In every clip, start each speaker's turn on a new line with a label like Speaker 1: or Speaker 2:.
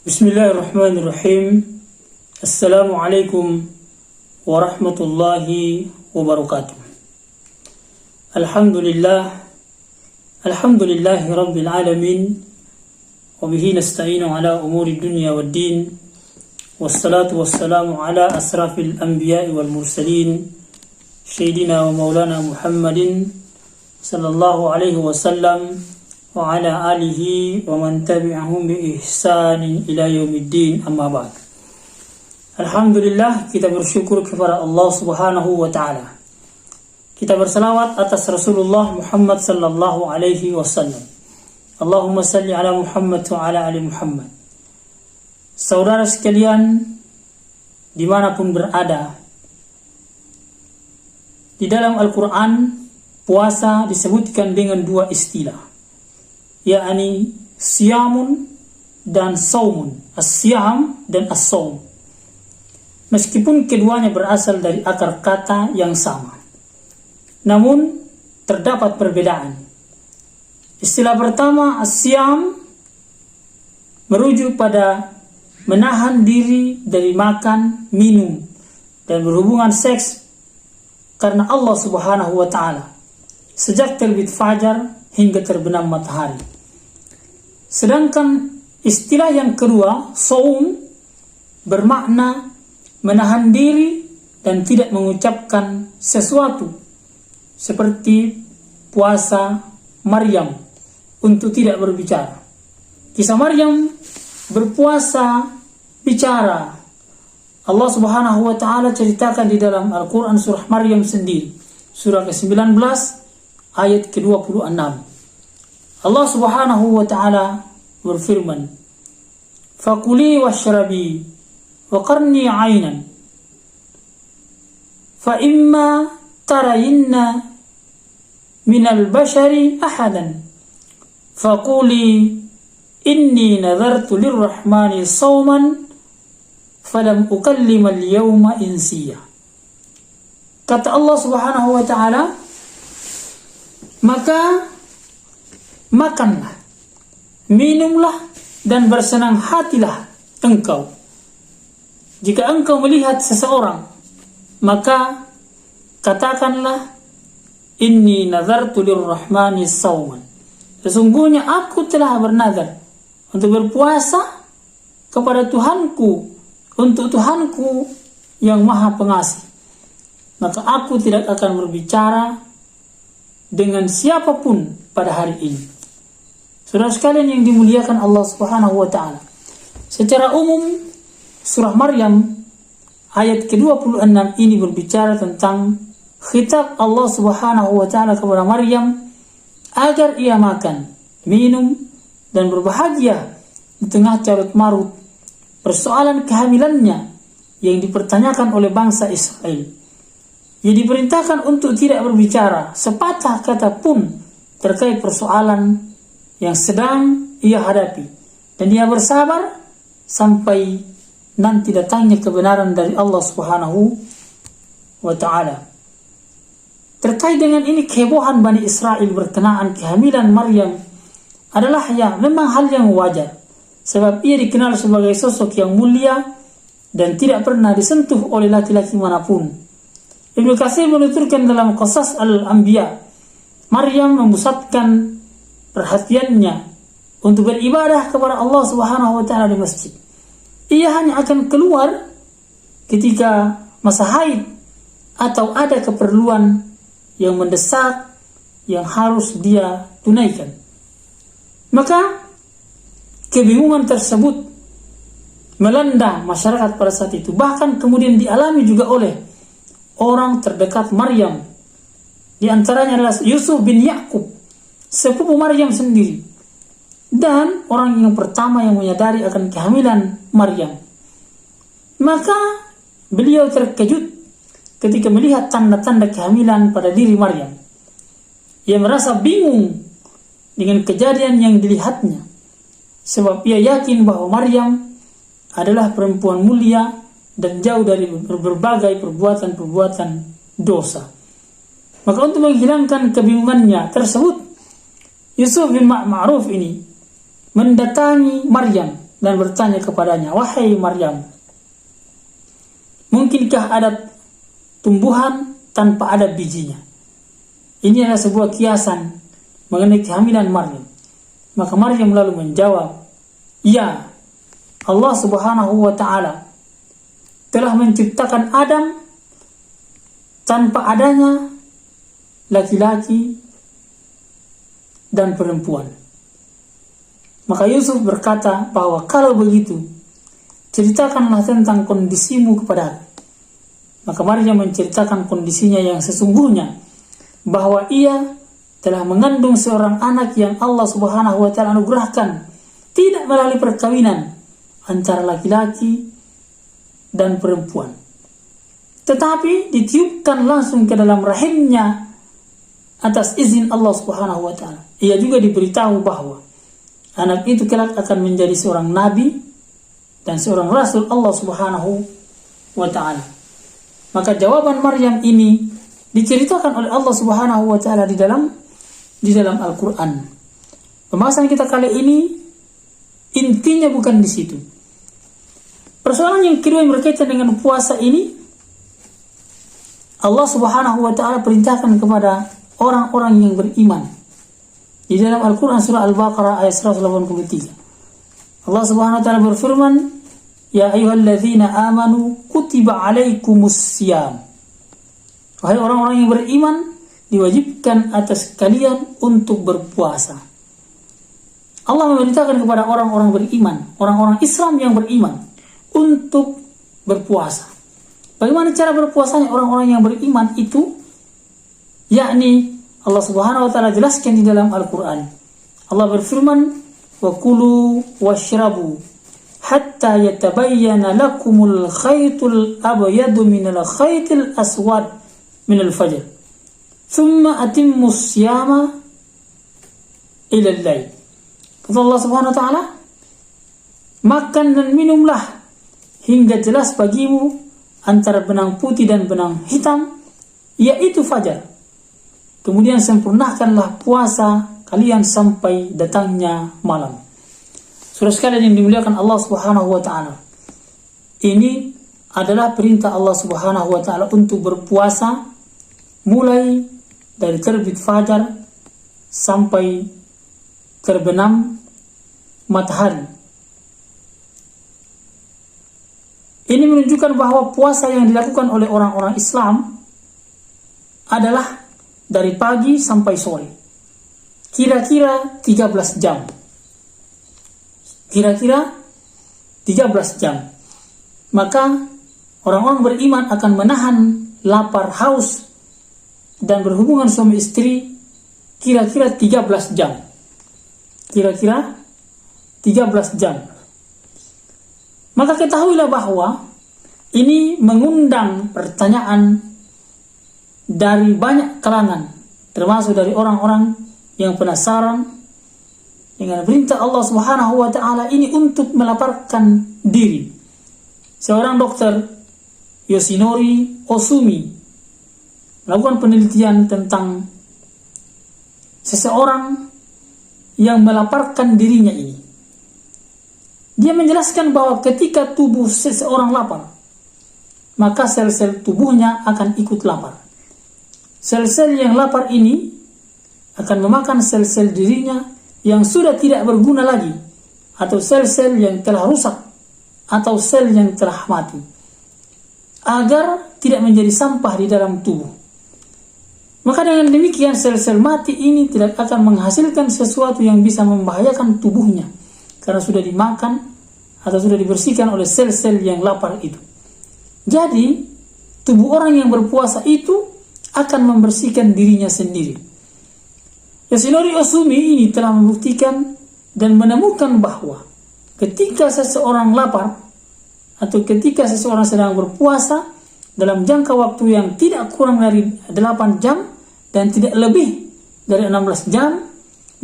Speaker 1: Bismillahirrahmanirrahim. Assalamualaikum warahmatullahi wabarakatuh. Alhamdulillahi rabbil alamin. Wabihi nasta'inu ala umuri dunya wad din. Wassalatu wassalamu ala asrafil anbiya'i wal mursalin, Sayyidina wa maulana Muhammadin sallallahu alaihi wasallam wa ala alihi wa man tabi'ahum bi ihsanin ila yaumiddin, amma ba'd. Alhamdulillah, kita bersyukur kepada Allah Subhanahu wa taala. Kita berselawat atas Rasulullah Muhammad sallallahu alaihi wasallam. Allahumma salli ala Muhammad wa ala ali Muhammad. Saudara sekalian, dimanapun berada, di dalam Al-Quran puasa disebutkan dengan dua istilah, yakni siyamun dan saumun, as-siyam dan as-saum. Meskipun keduanya berasal dari akar kata yang sama, namun terdapat perbedaan. Istilah pertama, as-siyam, merujuk pada menahan diri dari makan, minum, dan berhubungan seks karena Allah Subhanahu wa taala sejak terbit fajar hingga terbenam matahari. Sedangkan istilah yang kedua, saum, bermakna menahan diri dan tidak mengucapkan sesuatu, seperti puasa Maryam untuk tidak berbicara. Kisah Maryam berpuasa bicara. Allah Subhanahu wa taala ceritakan di dalam Al-Qur'an surah Maryam sendiri, surah ke-19 ayat ke-26. Allah Subhanahu wa taala berfirman, "Fakuli washrabi wa qarni 'ainan fa imma tarayinna minal bashari ahadan faquli inni nadartu lirrahmani sawman falam ukallimal yawma insiya." Kata Allah Subhanahu wa taala, maka makanlah, minumlah, dan bersenang hatilah engkau jika engkau melihat seseorang, maka katakanlah, inni nazartu lirrahmani sawman, sesungguhnya aku telah bernazar untuk berpuasa kepada Tuhanku, untuk Tuhanku yang maha pengasih, maka aku tidak akan berbicara dengan siapapun pada hari ini. Saudara sekalian yang dimuliakan Allah Subhanahu wa taala, secara umum surah Maryam ayat ke-26 ini berbicara tentang khitab Allah Subhanahu wa taala kepada Maryam agar ia makan, minum, dan berbahagia di tengah carut marut persoalan kehamilannya yang dipertanyakan oleh bangsa Israel. Ia diperintahkan untuk tidak berbicara sepatah kata pun terkait persoalan yang sedang ia hadapi, dan ia bersabar sampai nanti datangnya kebenaran dari Allah Subhanahu wa taala. Terkait dengan ini, kehebohan Bani Israel berkenaan kehamilan Maryam adalah memang hal yang wajar, sebab ia dikenal sebagai sosok yang mulia dan tidak pernah disentuh oleh laki-laki manapun. Ibnu Katsir menuturkan dalam Qasas al-Anbiya, Maryam memusatkan perhatiannya untuk beribadah kepada Allah Subhanahu wa taala di masjid. Ia hanya akan keluar ketika masa haid atau ada keperluan yang mendesak yang harus dia tunaikan. Maka kebingungan tersebut melanda masyarakat pada saat itu, bahkan kemudian dialami juga oleh orang terdekat Maryam. Di antaranya adalah Yusuf bin Yakub, sepupu Maryam sendiri, dan orang yang pertama yang menyadari akan kehamilan Maryam. Maka beliau terkejut ketika melihat tanda-tanda kehamilan pada diri Maryam. Ia merasa bingung dengan kejadian yang dilihatnya, sebab ia yakin bahwa Maryam adalah perempuan mulia dan jauh dari berbagai perbuatan-perbuatan dosa. Maka untuk menghilangkan kebingungannya tersebut, Yusuf bin Ma'ruf ini mendatangi Maryam dan bertanya kepadanya, "Wahai Maryam, mungkinkah ada tumbuhan tanpa ada bijinya?" Ini adalah sebuah kiasan mengenai kehamilan Maryam. Maka Maryam lalu menjawab, "Ya, Allah Subhanahu wa ta'ala telah menciptakan Adam tanpa adanya laki-laki dan perempuan." Maka Yusuf berkata bahwa kalau begitu, ceritakanlah tentang kondisimu kepada aku. Maka Maryam menceritakan kondisinya yang sesungguhnya, bahwa ia telah mengandung seorang anak yang Allah Subhanahu wa ta'ala anugerahkan tidak melalui perkawinan antara laki-laki dan perempuan, tetapi ditiupkan langsung ke dalam rahimnya atas izin Allah Subhanahu wa ta'ala. Ia juga diberitahu bahwa anak itu kelak akan menjadi seorang nabi dan seorang rasul Allah Subhanahu wa ta'ala. Maka jawaban Maryam ini diceritakan oleh Allah Subhanahu wa ta'ala di dalam Al-Quran. Pembahasan kita kali ini intinya bukan di situ. Persoalan yang kedua yang berkaitan dengan puasa ini, Allah Subhanahu wa ta'ala perintahkan kepada orang-orang yang beriman. Di dalam Al-Quran surah Al-Baqarah ayat 183. Allah Subhanahu wa ta'ala berfirman, "Ya ayyuhalladzina amanu kutiba alaikumus-siyam." Wahai orang-orang yang beriman, diwajibkan atas kalian untuk berpuasa. Allah memerintahkan kepada orang-orang beriman, orang-orang Islam yang beriman, untuk berpuasa. Bagaimana cara berpuasanya orang-orang yang beriman itu? Yakni Allah Subhanahu wa ta'ala jelaskan di dalam Al-Quran. Allah berfirman, "Wa kulu washrabu hatta yatabayyana lakumul khaytul abyadu minal khaytil aswad minal fajr. Thumma atimmus siyama ila al-lail." Kata Allah Subhanahu wa ta'ala, "Makan dan minumlah hingga jelas bagimu antara benang putih dan benang hitam, yaitu fajar. Kemudian sempurnakanlah puasa kalian sampai datangnya malam." Saudara sekalian yang dimuliakan Allah Subhanahu wa ta'ala, ini adalah perintah Allah Subhanahu wa ta'ala untuk berpuasa mulai dari terbit fajar sampai terbenam matahari. Ini menunjukkan bahwa puasa yang dilakukan oleh orang-orang Islam adalah dari pagi sampai sore, kira-kira 13 jam. Kira-kira 13 jam. Maka orang-orang beriman akan menahan lapar, haus, dan berhubungan suami istri kira-kira 13 jam. Kira-kira 13 jam. Maka ketahuilah bahwa ini mengundang pertanyaan dari banyak kalangan, termasuk dari orang-orang yang penasaran dengan perintah Allah Subhanahu wa ta'ala ini untuk melaparkan diri. Seorang dokter, Yoshinori Ohsumi, melakukan penelitian tentang seseorang yang melaparkan dirinya ini. Dia menjelaskan bahwa ketika tubuh seseorang lapar, maka sel-sel tubuhnya akan ikut lapar. Sel-sel yang lapar ini akan memakan sel-sel dirinya yang sudah tidak berguna lagi, atau sel-sel yang telah rusak, atau sel yang telah mati, agar tidak menjadi sampah di dalam tubuh. Maka dengan demikian sel-sel mati ini tidak akan menghasilkan sesuatu yang bisa membahayakan tubuhnya, karena sudah dimakan atau sudah dibersihkan oleh sel-sel yang lapar itu. Jadi tubuh orang yang berpuasa itu akan membersihkan dirinya sendiri. Yoshinori Ohsumi ini telah membuktikan dan menemukan bahwa ketika seseorang lapar atau ketika seseorang sedang berpuasa dalam jangka waktu yang tidak kurang dari 8 jam dan tidak lebih dari 16 jam,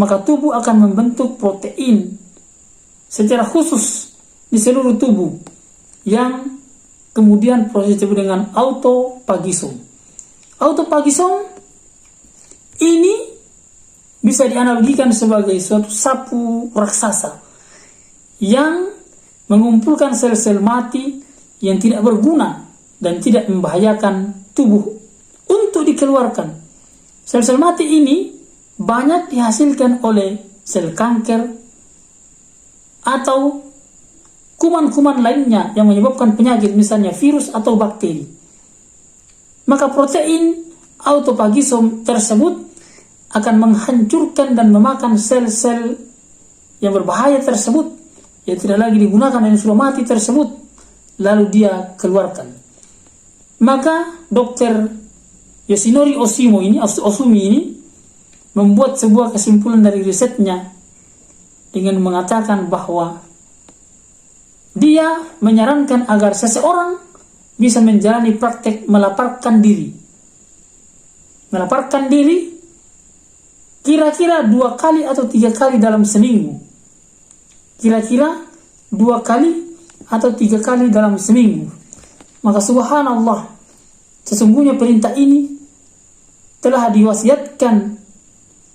Speaker 1: maka tubuh akan membentuk protein secara khusus di seluruh tubuh yang kemudian proses disebut dengan autophagism. Autophagism ini bisa dianalogikan sebagai suatu sapu raksasa yang mengumpulkan sel-sel mati yang tidak berguna dan tidak membahayakan tubuh untuk dikeluarkan. Sel-sel mati ini banyak dihasilkan oleh sel kanker atau kuman-kuman lainnya yang menyebabkan penyakit, misalnya virus atau bakteri. Maka protein autophagisome tersebut akan menghancurkan dan memakan sel-sel yang berbahaya tersebut, yang tidak lagi digunakan dan sudah mati tersebut, lalu dia keluarkan. Maka dokter Yoshinori Osumi ini membuat sebuah kesimpulan dari risetnya dengan mengatakan bahwa dia menyarankan agar seseorang bisa menjalani praktek melaparkan diri. Melaparkan diri kira-kira 2 kali atau 3 kali dalam seminggu. Kira-kira 2 kali atau 3 kali dalam seminggu. Maka subhanallah, sesungguhnya perintah ini telah diwasiatkan,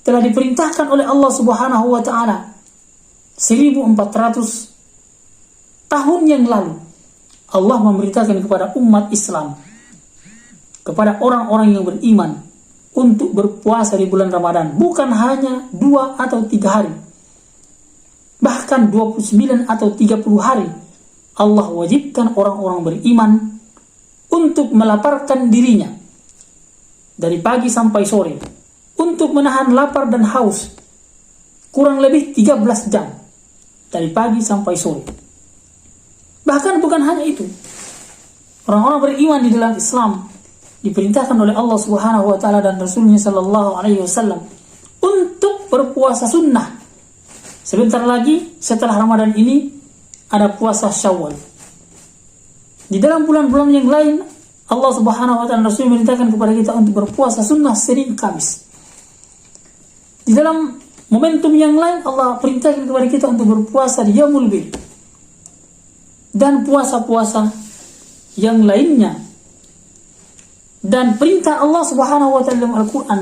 Speaker 1: telah diperintahkan oleh Allah Subhanahu wa taala 1400 tahun yang lalu. Allah memerintahkan kepada umat Islam, kepada orang-orang yang beriman, untuk berpuasa di bulan Ramadan, bukan hanya 2 atau 3 hari, bahkan 29 atau 30 hari. Allah wajibkan orang-orang beriman untuk melaparkan dirinya dari pagi sampai sore, untuk menahan lapar dan haus kurang lebih 13 jam dari pagi sampai sore. Bahkan bukan hanya itu, orang-orang beriman di dalam Islam diperintahkan oleh Allah Subhanahu wa taala dan Rasulnya sallallahu alaihi wasallam untuk berpuasa sunnah. Sebentar lagi setelah Ramadan ini ada puasa Syawal. Di dalam bulan-bulan yang lain Allah Subhanahu wa taala Rasul memerintahkan kepada kita untuk berpuasa sunnah Senin Kamis. Di dalam momentum yang lain Allah perintahkan kepada kita untuk berpuasa di Yaumul Bid dan puasa-puasa yang lainnya. Dan perintah Allah Subhanahu wa taala dalam Al-Qur'an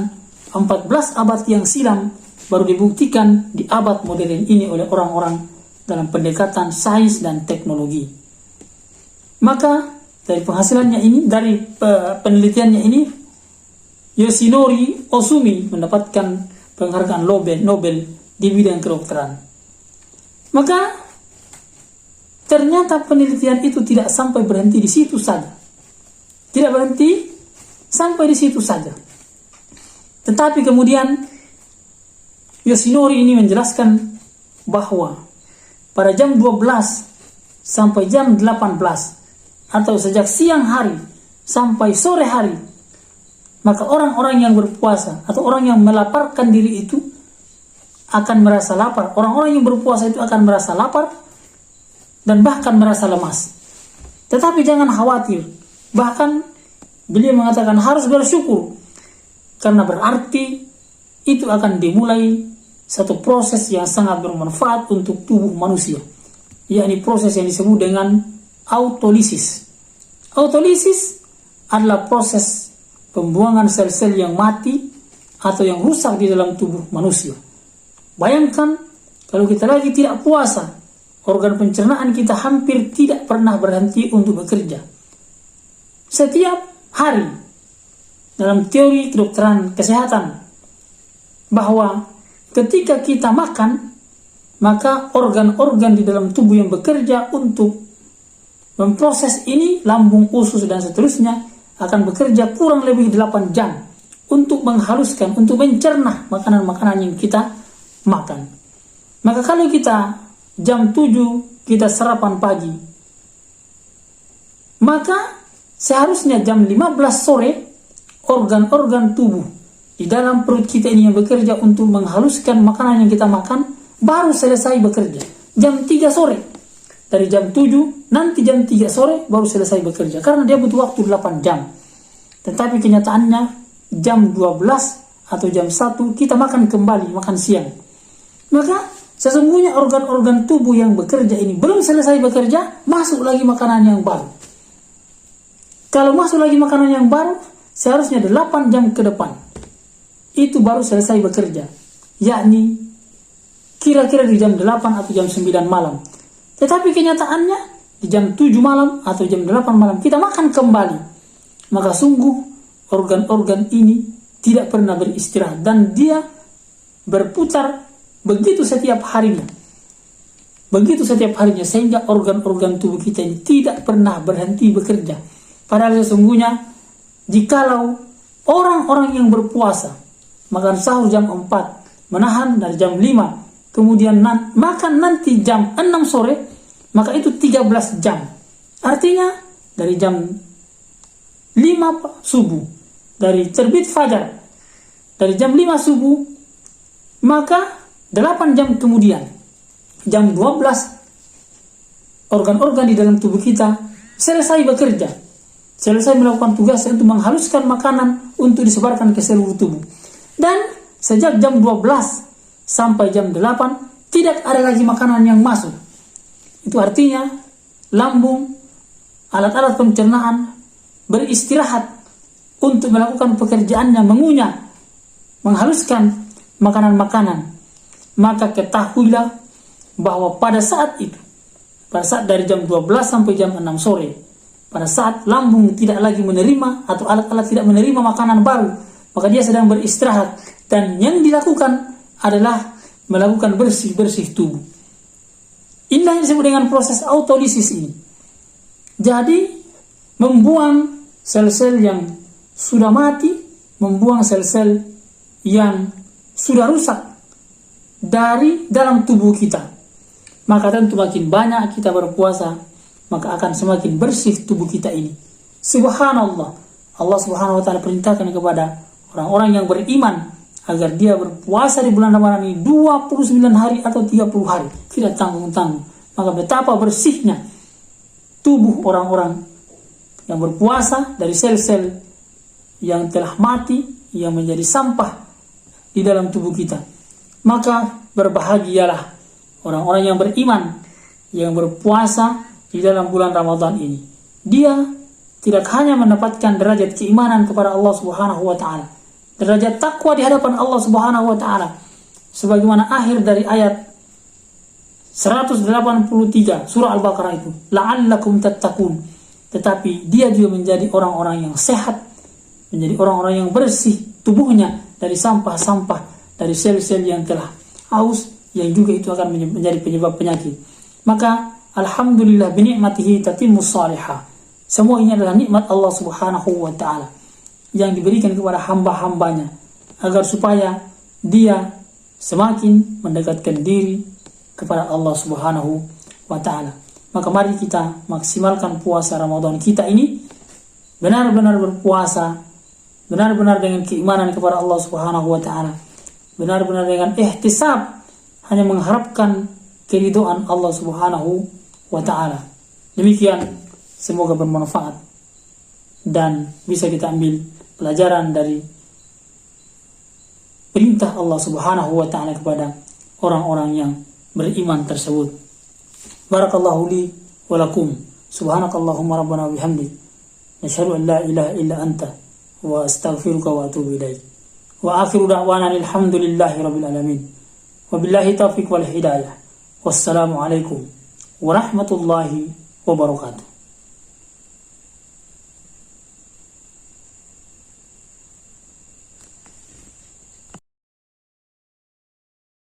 Speaker 1: 14 abad yang silam baru dibuktikan di abad modern ini oleh orang-orang dalam pendekatan sains dan teknologi. Maka dari penghasilannya ini, dari penelitiannya ini, Yoshinori Osumi mendapatkan penghargaan Nobel di bidang kedokteran. Maka ternyata penelitian itu tidak sampai berhenti di situ saja. Tidak berhenti sampai di situ saja. Tetapi kemudian Yoshinori ini menjelaskan bahwa pada jam 12 sampai jam 18 atau sejak siang hari sampai sore hari, maka orang-orang yang berpuasa atau orang yang melaparkan diri itu akan merasa lapar. Orang-orang yang berpuasa itu akan merasa lapar dan bahkan merasa lemas. Tetapi jangan khawatir. Bahkan beliau mengatakan harus bersyukur, karena berarti itu akan dimulai satu proses yang sangat bermanfaat untuk tubuh manusia, yakni proses yang disebut dengan autolisis. Autolisis adalah proses pembuangan sel-sel yang mati atau yang rusak di dalam tubuh manusia. Bayangkan kalau kita lagi tidak puasa, organ pencernaan kita hampir tidak pernah berhenti untuk bekerja. Setiap hari, dalam teori kedokteran kesehatan, bahwa ketika kita makan, maka organ-organ di dalam tubuh yang bekerja untuk memproses ini, lambung, usus, dan seterusnya, akan bekerja kurang lebih 8 jam untuk menghaluskan, untuk mencerna makanan-makanan yang kita makan. Maka kalau kita jam 7 kita sarapan pagi, maka seharusnya jam 15 sore organ-organ tubuh di dalam perut kita ini yang bekerja untuk menghaluskan makanan yang kita makan baru selesai bekerja. Jam 3 sore. Dari jam 7 nanti jam 3 sore baru selesai bekerja, karena dia butuh waktu 8 jam. Tetapi kenyataannya jam 12 atau jam 1 kita makan kembali, makan siang. Maka sesungguhnya organ-organ tubuh yang bekerja ini belum selesai bekerja, masuk lagi makanan yang baru. Kalau masuk lagi makanan yang baru, seharusnya 8 jam ke depan itu baru selesai bekerja, yakni kira-kira di jam 8 atau jam 9 malam. Tetapi kenyataannya di jam 7 malam atau jam 8 malam kita makan kembali, maka sungguh organ-organ ini tidak pernah beristirahat dan dia berputar begitu setiap harinya. Begitu setiap harinya sehingga organ-organ tubuh kita ini tidak pernah berhenti bekerja. Padahal sesungguhnya jikalau orang-orang yang berpuasa makan sahur jam 4, menahan dari jam 5, kemudian makan nanti jam 6 sore, maka itu 13 jam. Artinya dari jam 5 subuh, dari terbit fajar, dari jam 5 subuh, maka 8 jam kemudian, jam 12, organ-organ di dalam tubuh kita selesai bekerja, selesai melakukan tugasnya untuk menghaluskan makanan untuk disebarkan ke seluruh tubuh. Dan sejak jam 12 sampai jam 8 tidak ada lagi makanan yang masuk. Itu artinya lambung, alat-alat pencernaan beristirahat untuk melakukan pekerjaannya, mengunyah, menghaluskan makanan-makanan. Maka ketahuilah bahwa pada saat itu, pada saat dari jam 12 sampai jam 6 sore, pada saat lambung tidak lagi menerima atau alat-alat tidak menerima makanan baru, maka dia sedang beristirahat. Dan yang dilakukan adalah melakukan bersih-bersih tubuh. Inilah yang disebut dengan proses autolisis ini. Jadi membuang sel-sel yang sudah mati, membuang sel-sel yang sudah rusak dari dalam tubuh kita. Maka tentu makin banyak kita berpuasa, maka akan semakin bersih tubuh kita ini. Subhanallah, Allah Subhanahu wa taala perintahkan kepada orang-orang yang beriman agar dia berpuasa di bulan Ramadan ini 29 hari atau 30 hari, tidak tanggung-tanggung. Maka betapa bersihnya tubuh orang-orang yang berpuasa dari sel-sel yang telah mati, yang menjadi sampah di dalam tubuh kita. Maka berbahagialah orang-orang yang beriman, yang berpuasa di dalam bulan Ramadan ini. Dia tidak hanya mendapatkan derajat keimanan kepada Allah Subhanahu wa taala, derajat takwa di hadapan Allah Subhanahu wa taala, sebagaimana akhir dari ayat 183 surah Al-Baqarah itu, la'allakum tattaqun. Tetapi dia juga menjadi orang-orang yang sehat, menjadi orang-orang yang bersih tubuhnya dari sampah-sampah, dari sel-sel yang telah haus, yang juga itu akan menjadi penyebab penyakit. Maka alhamdulillah binikmatihi tatimmus salihah. Semua ini adalah nikmat Allah Subhanahu wa taala yang diberikan kepada hamba-hambanya agar supaya dia semakin mendekatkan diri kepada Allah Subhanahu wa taala. Maka mari kita maksimalkan puasa Ramadan kita ini, benar-benar berpuasa, benar-benar dengan keimanan kepada Allah Subhanahu wa taala, benar-benar dengan ihtisab, hanya mengharapkan keridhaan Allah Subhanahu wa taala. Demikian, semoga bermanfaat dan bisa kita ambil pelajaran dari perintah Allah Subhanahu wa taala kepada orang-orang yang beriman tersebut. Barakallahu li wa lakum. Subhanakallahumma rabbana wa bihamdik. Nashhadu an la ilaha illa anta wa astaghfiruka wa atubu ilaik. Wa akhiru da'wana alhamdulillahi rabbil alamin. Wa billahi taufiq wal hidayah. Wassalamu alaikum warahmatullahi wabarakatuh.